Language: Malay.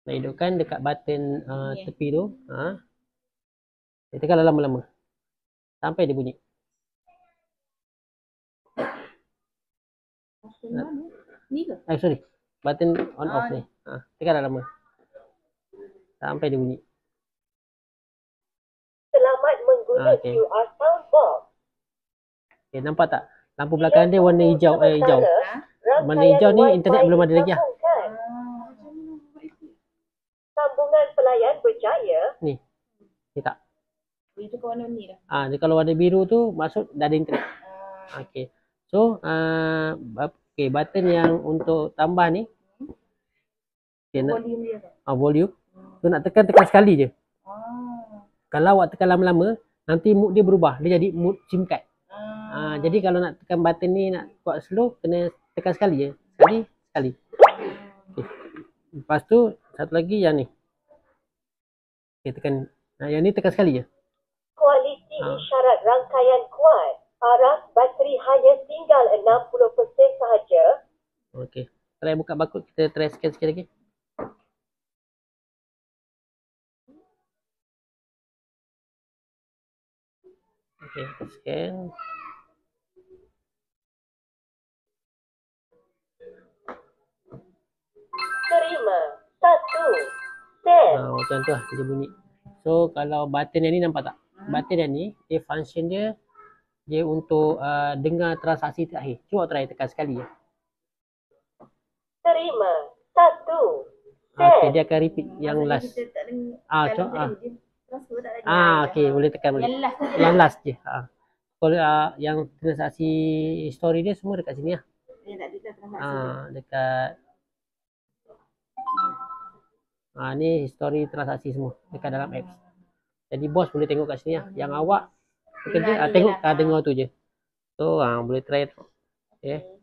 Nak hidupkan dekat button tepi tu. Dia tekan lama-lama sampai dia bunyi. Ni ke? Sorry. Button on off ni. Tekan lama sampai dia bunyi. Selamat mengguna QR soundbox. Okay, nampak tak? Lampu belakang dia warna hijau. Warna hijau ni internet belum ada lagi lah. Sambungan pelayan berjaya. Ni tak. Itu ke warna ni dah. Dia kalau warna biru tu maksud dah ada internet. Okay. So button yang untuk tambah ni. Okay, Volume dia tu. Volume. Tu nak tekan sekali je. Kalau awak tekan lama-lama, nanti mood dia berubah. Dia jadi mood SIM card. Jadi kalau nak tekan button ni nak buat slow, kena tekan sekali je. Sekali. Okay. Lepas tu satu lagi yang ni. Okay, tekan. Yang ni tekan sekali je. Kualiti isyarat rangkaian kuat. Paras bateri hanya tinggal 60% sahaja. Okey. Try buka barcode, kita try scan sikit lagi. Okey, scan. Terima. 1 sen. Macam tu lah dia bunyi. So kalau button yang ni nampak tak? Button yang ni, dia function dia untuk dengar transaksi terakhir. Cuba try tekan sekali je. Terima. 1 sen. Okay, dia akan repeat yang last. Okay, boleh tekan boleh. Yang last je. Kalau yang transaksi history dia semua dekat sini lah. Dekat ni history transaksi semua dekat dalam apps. Jadi bos boleh tengok kat sini lah. Yang awak bekerja tengok dengar tu je. So boleh try. Okay.